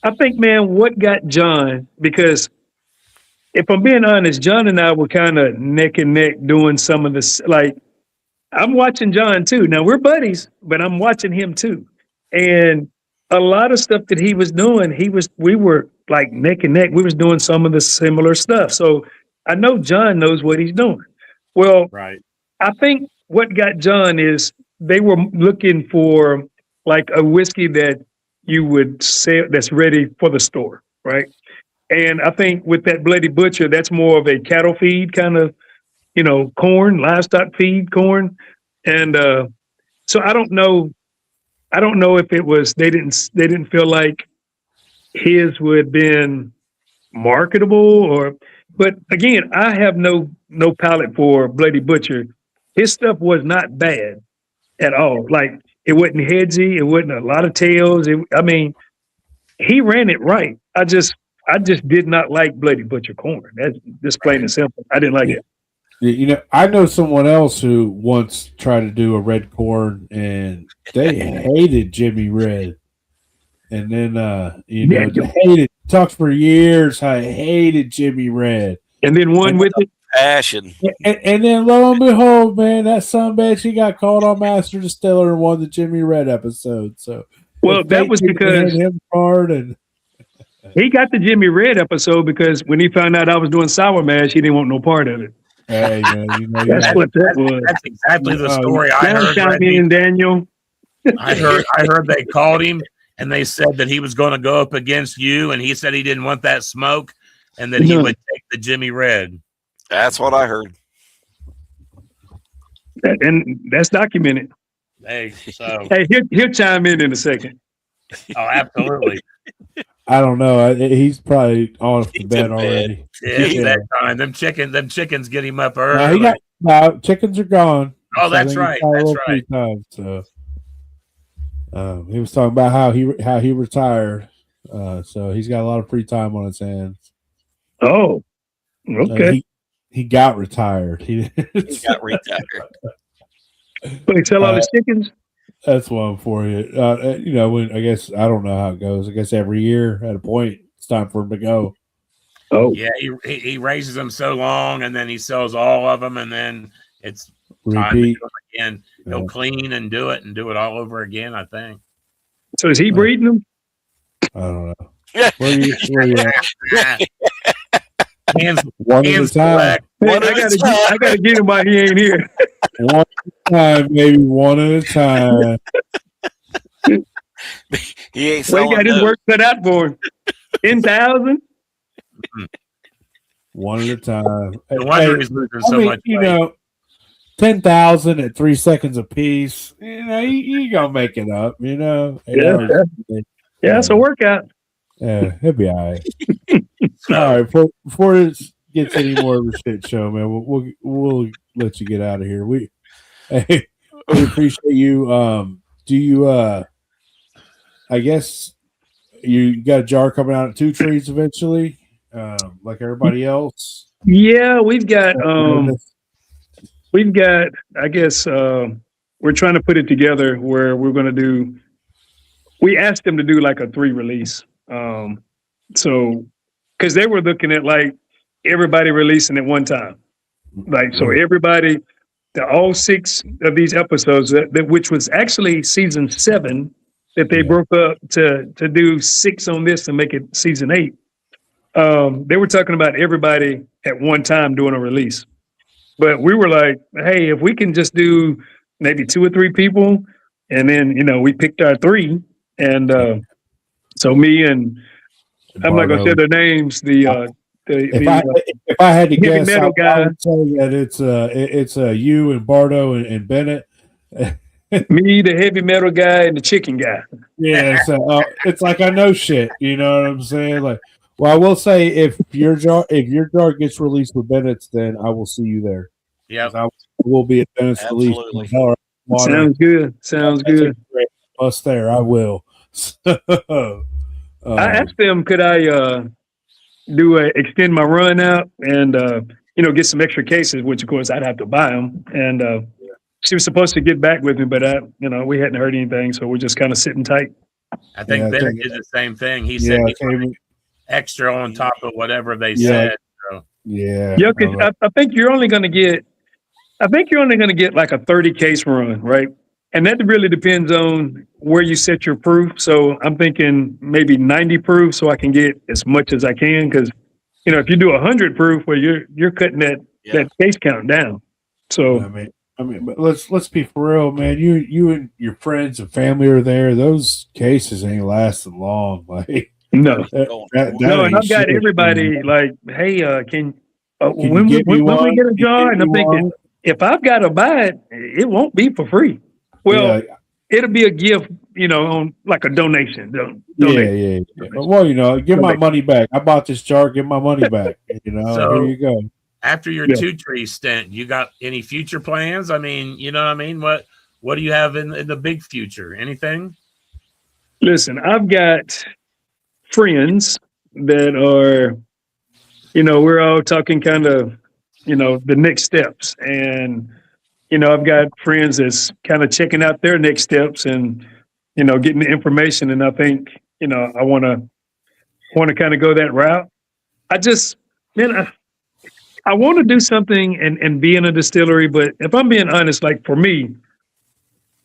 I think, man, what got John, because if I'm being honest, John and I were kind of neck and neck doing some of this. Like, I'm watching John too. Now we're buddies, but I'm watching him too. And a lot of stuff that he was doing, we were like neck and neck. We was doing some of the similar stuff. So I know John knows what he's doing. Well, right. I think what got John is they were looking for like a whiskey that you would say that's ready for the store, right? And I think with that Bloody Butcher, that's more of a cattle feed kind of, corn, livestock feed corn. And so I don't know if it was they didn't feel like his would have been marketable but again, I have no palate for Bloody Butcher. His stuff was not bad at all. Like, it wasn't headsy, it wasn't a lot of tails. I mean, he ran it right. I just did not like Bloody Butcher corn. That's just plain and simple. I didn't like it. You know, I know someone else who once tried to do a red corn, and they hated Jimmy Red. And then, they hated, talked for years how I hated Jimmy Red. And then won with it. Passion. And then, lo and behold, man, that sumbitch, he got called on Master Distiller and won the Jimmy Red episode. So, well, that was because him hard, and he got the Jimmy Red episode because when he found out I was doing sour mash, he didn't want no part of it. Hey, man, that's what that was. That's exactly the story I heard. Chime in, Daniel. I heard they called him and they said that he was going to go up against you, and he said he didn't want that smoke, and that he would take the Jimmy Red. That's what I heard. And that's documented. Hey, so hey, he'll chime in a second. Oh, absolutely. I don't know. He's probably off the bed already. Yeah, it's that time. Them chickens get him up early. Chickens are gone. Oh, that's right. That's right. Time, so, he was talking about how he retired. So he's got a lot of free time on his hands. Oh, okay. He got retired. He got retired. But he sell all his chickens. That's one for you. When I guess I don't know how it goes. I guess every year at a point it's time for him to go. Oh yeah, he raises them so long, and then he sells all of them, and then it's time to do it again. He'll clean and do it all over again. I think. So is he breeding them? I don't know. Where you at? One at a time. I gotta get him while he ain't here. One at a time, maybe one at a time. He ain't well, he got his work cut out for him. 10,000. One at a time. No wonder he's losing so much weight. 10,000 at 3 seconds a piece. You gonna make it up. Yeah, it's a workout. Yeah, he'll be all right. All right, before this gets any more of a shit show, man, we'll let you get out of here. We appreciate you. Do you? I guess you got a jar coming out of 2 trees eventually, like everybody else. Yeah, we've got. I guess we're trying to put it together where we're going to do. We asked them to do like a 3 release. So, because they were looking at like everybody releasing at one time, like so everybody, all 6 of these episodes which was actually season 7 that they broke up to do 6 on this and make it season 8. They were talking about everybody at one time doing a release, but we were like, hey, if we can just do maybe 2 or 3 people, and then we picked our 3 and. So me and I'm not gonna say their names. If I had to guess, I would say that it's you and Bardo and Bennett. Me, the heavy metal guy, and the chicken guy. Yeah, so it's like I know shit. You know what I'm saying? Like, well, I will say if your jar gets released with Bennett's, then I will see you there. Yeah, I will be at Bennett's release. Sounds good. Sounds good. Us there, I will. I asked them, could I extend my run out and get some extra cases, which of course I'd have to buy them. And she was supposed to get back with me, but we hadn't heard anything, so we're just kind of sitting tight. I think Bennett did the same thing. He said he wanted extra on top of whatever they said. So. Yeah. Yeah, because I think you're only going to get like a 30 case run, right? And that really depends on where you set your proof. So I'm thinking maybe 90 proof so I can get as much as I can. Because, if you do 100 proof, well, you're cutting that case count down. So I mean, but let's be for real, man. You and your friends and family are there. Those cases ain't lasting long. Like no, and I've got everybody like, hey, when we get a jar, and I'm thinking if I've got to buy it, it won't be for free. Well, it'll be a gift, on like a donation. Yeah. Well, give my money back. I bought this jar. Give my money back. So, here you go. After your Yeah. Two Tree stint, you got any future plans? I mean, you know what I mean? What do you have in the big future? Anything? Listen, I've got friends that are, we're all talking kind of, the next steps. And, I've got friends that's kind of checking out their next steps and, getting the information. And I think, I want to kind of go that route. I just, man, I want to do something and be in a distillery. But if I'm being honest, like for me,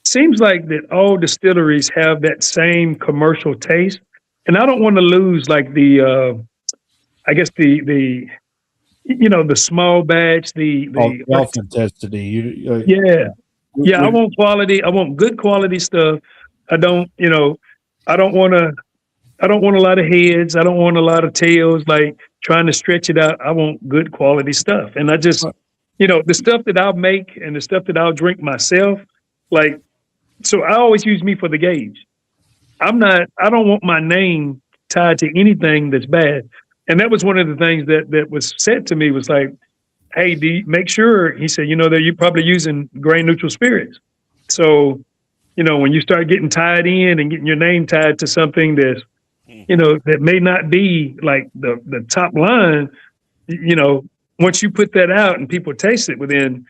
seems like that all distilleries have that same commercial taste. And I don't want to lose like the, I guess the small batch, the authenticity. Yeah. I want quality. I want good quality stuff. I don't want a lot of heads. I don't want a lot of tails, like trying to stretch it out. I want good quality stuff. And I just, the stuff that I'll make and the stuff that I'll drink myself, like, so I always use me for the gauge. I don't want my name tied to anything that's bad. And that was one of the things that was said to me was like, hey, make sure, he said, that you're probably using grain neutral spirits. So, when you start getting tied in and getting your name tied to something that's, that may not be like the top line, once you put that out and people taste it, within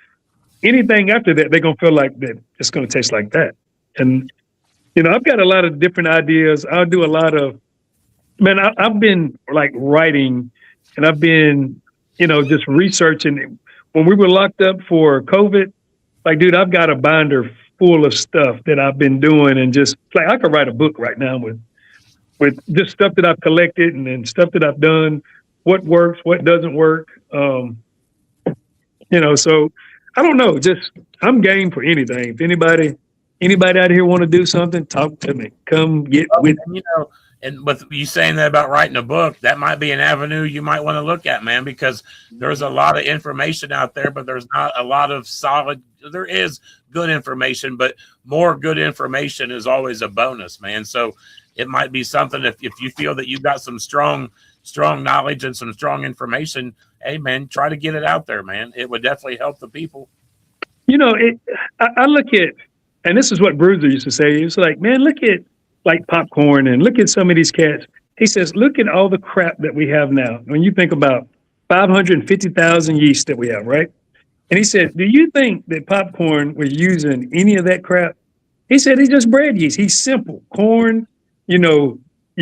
anything after that, they're going to feel like that it's going to taste like that. And, I've got a lot of different ideas. I'll do a lot of, man, I've been like writing and I've been, just researching. When we were locked up for COVID, like, dude, I've got a binder full of stuff that I've been doing, and just like I could write a book right now with just stuff that I've collected and then stuff that I've done, what works, what doesn't work. So I don't know, just I'm game for anything. If anybody out here want to do something, talk to me. Come get with me. And with you saying that about writing a book, that might be an avenue you might want to look at, man, because there's a lot of information out there, but there's not a lot of solid. There is good information, but more good information is always a bonus, man. So it might be something if you feel that you've got some strong knowledge and some strong information, hey, man, try to get it out there, man. It would definitely help the people. I look at, and this is what Bruiser used to say. He was like, man, look at like popcorn and look at some of these cats. He says, look at all the crap that we have now. When you think about 550,000 yeast that we have, right? And he said, do you think that popcorn was using any of that crap? He said, it's just bread yeast. He's simple. Corn, you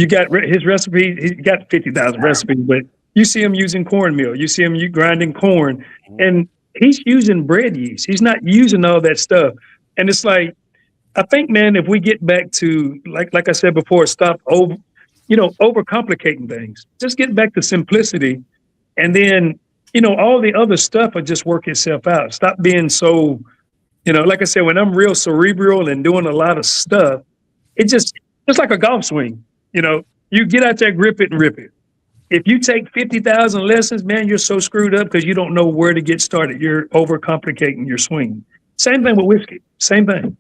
got his recipe. He's got 50,000 recipes, but you see him using cornmeal. You see him grinding corn, and he's using bread yeast. He's not using all that stuff. And it's like, I think, man, if we get back to, like I said before, stop overcomplicating things. Just get back to simplicity. And then, all the other stuff will just work itself out. Stop being so, like I said, when I'm real cerebral and doing a lot of stuff, it's just like a golf swing. You get out there, grip it and rip it. If you take 50,000 lessons, man, you're so screwed up because you don't know where to get started. You're overcomplicating your swing. Same thing with whiskey. Same thing.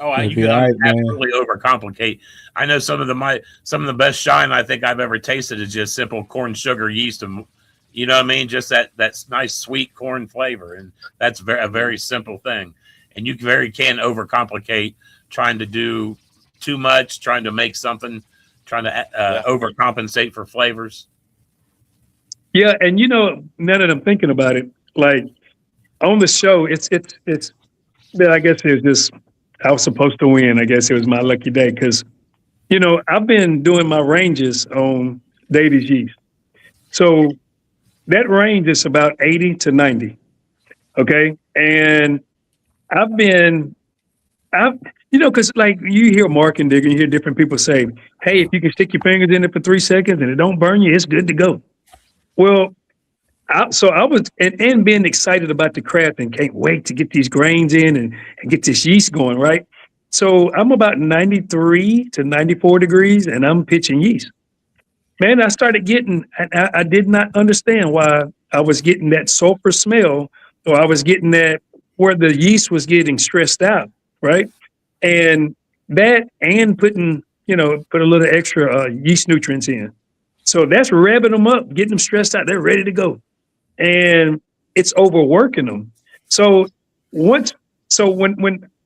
Oh, you can absolutely overcomplicate. I know some of the best shine I think I've ever tasted is just simple corn sugar yeast, and you know what I mean, just that nice sweet corn flavor, and that's a very simple thing. And you can overcomplicate trying to do too much, trying to make something, trying to overcompensate for flavors. Yeah, and now that I'm thinking about it, like on the show, it's I guess it was just. I was supposed to win. I guess it was my lucky day because, I've been doing my ranges on Davies yeast. So that range is about 80 to 90. Okay. And because like you hear Mark and Digger, you hear different people say, hey, if you can stick your fingers in it for 3 seconds and it don't burn you, it's good to go. Well, I was and being excited about the craft and can't wait to get these grains in and get this yeast going, right? So I'm about 93 to 94 degrees and I'm pitching yeast. Man, I started getting, I did not understand why I was getting that sulfur smell, or I was getting that where the yeast was getting stressed out, right? and that and putting, put a little extra yeast nutrients in. So that's revving them up, getting them stressed out. They're ready to go. And it's overworking them. So when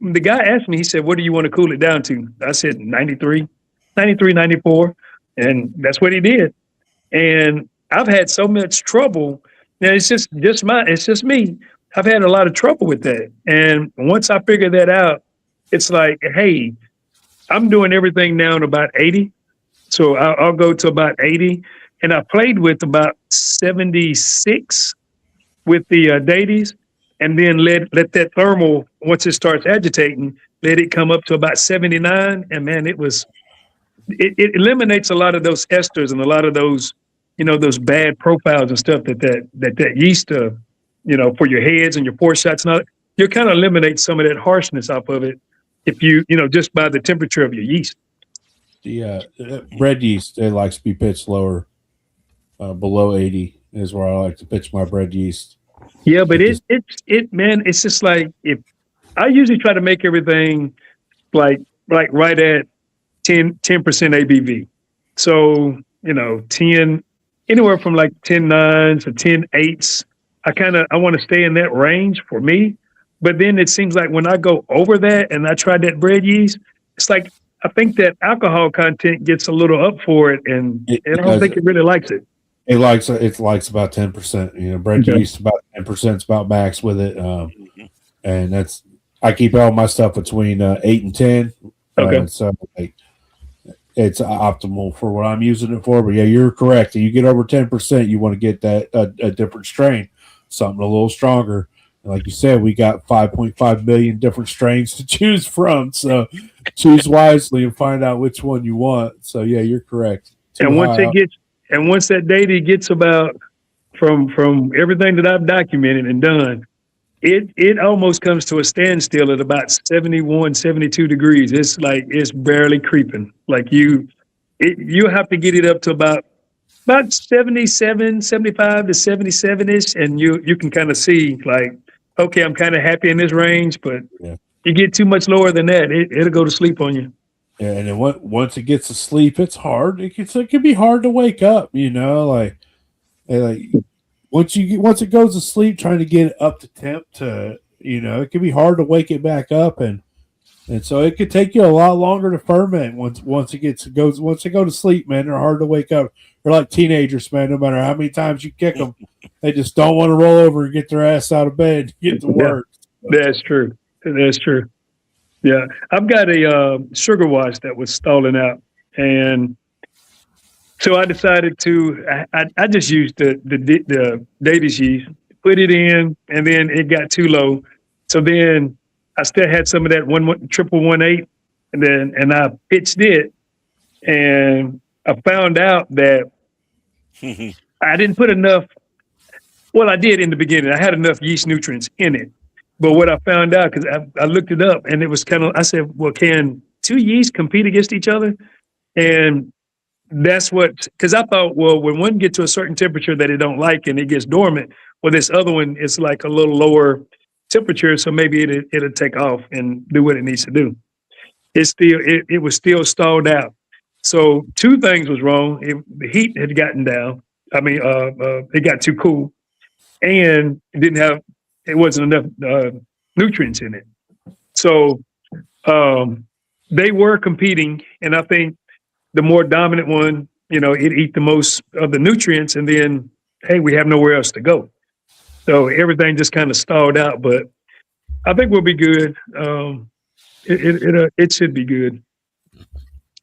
the guy asked me, he said, what do you want to cool it down to? I said 93, 94. And that's what he did. And I've had so much trouble. Now it's just me. I've had a lot of trouble with that. And once I figured that out, it's like, hey, I'm doing everything now at about 80. So I'll go to about 80. And I played with about 76 with the dailies, and then let that thermal, once it starts agitating, let it come up to about 79. And man, it eliminates a lot of those esters and a lot of those, those bad profiles and stuff that yeast, for your heads and your pour shots. Now you kind of eliminate some of that harshness off of it if you, just by the temperature of your yeast. The red yeast, it likes to be pitched lower, below 80 is where I like to pitch my bread yeast. Yeah, but it's just like, if I usually try to make everything like right at 10% ABV. So, 10, anywhere from like 10.9s to 10.8s. I want to stay in that range for me. But then it seems like when I go over that and I try that bread yeast, it's like, I think that alcohol content gets a little up for it, and I don't think it really likes it. It likes about 10%. Bread yeast about 10%. It's about max with it, and I keep all my stuff between 8 and 10. Okay, so it's optimal for what I'm using it for. But yeah, you're correct. You get over 10%, you want to get that a different strain, something a little stronger. And like you said, we got 5.5 million different strains to choose from. So choose wisely and find out which one you want. So yeah, you're correct. And once that data gets about from everything that I've documented and done, it almost comes to a standstill at about 71, 72 degrees. It's like it's barely creeping. Like you have to get it up to about 77, 75 to 77-ish, and you can kind of see like, okay, I'm kind of happy in this range, but you get too much lower than that, it'll go to sleep on you. Yeah, and then once it gets to sleep, it's hard. It can be hard to wake up, like once it goes to sleep, trying to get it up to temp to, it can be hard to wake it back up, and so it could take you a lot longer to ferment once it go to sleep, man. They're hard to wake up. They're like teenagers, man. No matter how many times you kick them, they just don't want to roll over and get their ass out of bed to get to work. That's true. Yeah, I've got a sugar wash that was stalling out, and so I decided I just used the Davis yeast, put it in, and then it got too low. So then I still had some of that 118, and I pitched it, and I found out that I didn't put enough. Well, I did in the beginning. I had enough yeast nutrients in it. But what I found out, because I looked it up, and it was I said, well, can two yeasts compete against each other? And that's because I thought, well, when one gets to a certain temperature that it don't like and it gets dormant, well, this other one is like a little lower temperature, so maybe it'll take off and do what it needs to do. It was still stalled out. So two things was wrong. The heat had gotten down. I mean, it got too cool, and it wasn't enough nutrients in it. So they were competing, and I think the more dominant one, it eat the most of the nutrients, and then, hey, we have nowhere else to go. So everything just kind of stalled out, but I think we'll be good. It should be good.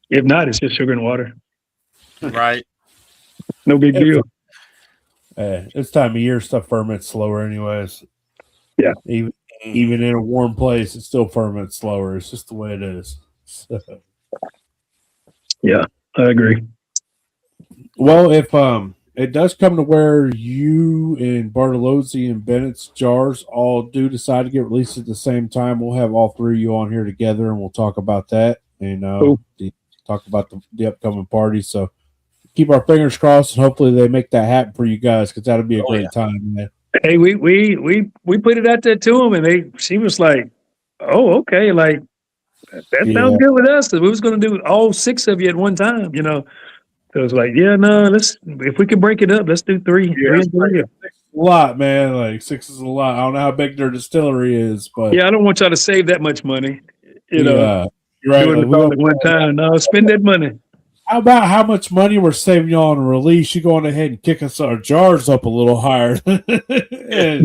If not, it's just sugar and water. Right. No big deal. This time of year, stuff ferments slower anyways. Yeah. Even in a warm place, it still ferments slower. It's just the way it is. So. Yeah, I agree. Well, if it does come to where you and Bartolozzi and Bennett's jars all do decide to get released at the same time, we'll have all three of you on here together, and we'll talk about that and talk about the upcoming party. So keep our fingers crossed, and hopefully they make that happen for you guys, because that'll be a great time, man. Hey, we put it out there to them, and she was like, "Oh, okay." Like, That Yeah. sounds good with us. 'Cause we was going to do all 6 of you at one time, you know. So it was like, yeah, no, if we can break it up, let's do 3. Yeah, 3 and 3. Six is a lot, man. Like 6 is a lot. I don't know how big their distillery is, but Yeah, I don't want y'all to save that much money, you know, yeah, you're right. doing Like, it all at one time. No, spend that money. how about how much money we're saving y'all on a release? You going ahead and kick us our jars up a little higher, and,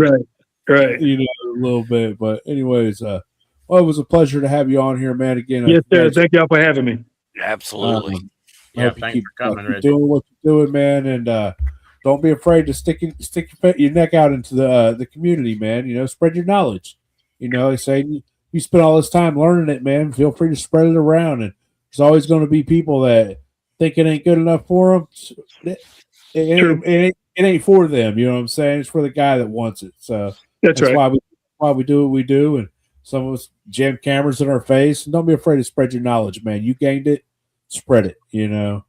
Right. you know, a little bit. But anyways, well, it was a pleasure to have you on here, man. Again, Yes, sir. Thank y'all for having me. Absolutely. I Yeah, hope you thanks keep, for coming, keep Reggie. doing what you're doing, man, and don't be afraid to stick your neck out into the community, man. You know, spread your knowledge. You know, they say you spend all this time learning it, man. Feel free to spread it around, and there's always going to be people that think it ain't good enough for them. It ain't for them. You know what I'm saying? It's for the guy that wants it. So That's right. why we do what we do, and some of us jam cameras in our face. And don't be afraid to spread your knowledge, man. You gained it, spread it. You know.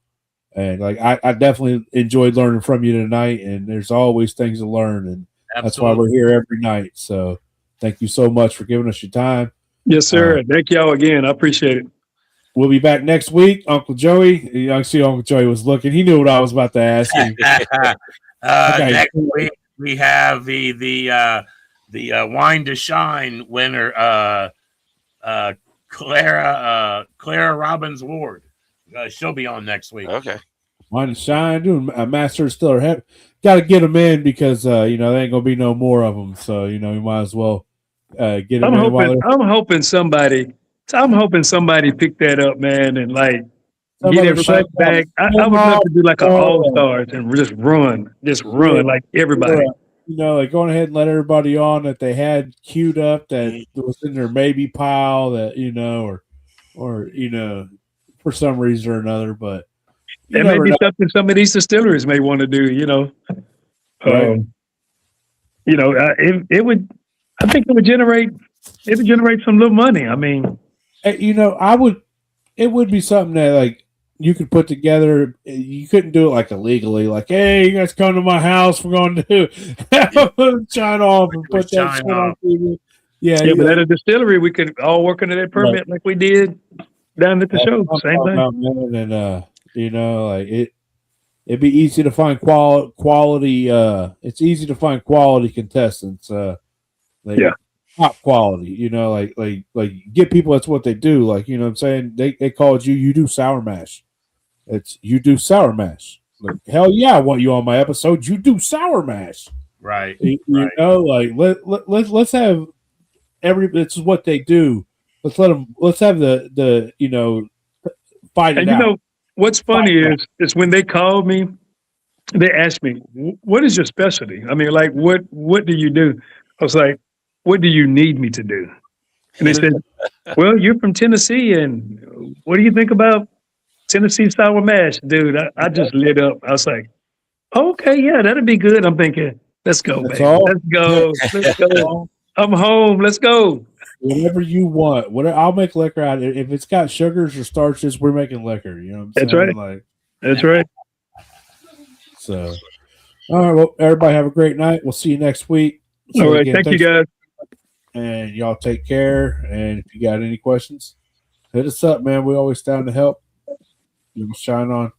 And like I definitely enjoyed learning from you tonight, and there's always things to learn, and that's why we're here every night. So thank you so much for giving us your time. Yes, sir. Thank y'all again. I appreciate it. We'll be back next week. Uncle Joey, I see Uncle Joey was looking. He knew what I was about to ask him. Okay. Next week we have the Wine to Shine winner, Clara Robbins Ward. She'll be on next week. Okay. Wine to Shine, doing a master distiller. Got to get them in because you know there ain't gonna be no more of them. So you know you might as well get them in. I'm hoping somebody picked that up, man, and like get everybody back. I would love to do like an all stars and just run like everybody. You know, like going ahead and let everybody on that they had queued up that was in their maybe pile that you know, or you know, for some reason or another. But that may be something some of these distilleries may want to do. You know, right. You know, it would. I think it would generate some little money. I mean, you know, it would be something that like you could put together. You couldn't do it like illegally. Like, hey, you guys come to my house. We're going to shine off and put that shit on TV. Yeah, but at a distillery, we could all work under that permit like we did down at the show. Same thing. And you know, like it'd be easy to find quality. It's easy to find quality contestants. Top quality. You know, like get people. That's what they do. Like you know, what I'm saying they called you. You do sour mash. You do sour mash. Like, hell yeah, I want you on my episode. You do sour mash. Right. You know, like let's have this is what they do. Let's have the you know fight it and out. You know what's funny is when they called me, they asked me, what is your specialty? I mean, like what do you do? I was like, what do you need me to do? And they said, well, you're from Tennessee, and what do you think about Tennessee sour mash? Dude, I just lit up. I was like, okay, yeah, that'd be good. I'm thinking, let's go, baby. Let's go. Let's go. I'm home. Let's go. Whatever you want. I'll make liquor out of it. If it's got sugars or starches, we're making liquor. You know what I'm saying? That's right. Like, that's right. So, all right. Well, everybody have a great night. We'll see you next week. So all right. Again, thank you, guys. And y'all take care. And if you got any questions, hit us up, man. We always down to help. You shine on.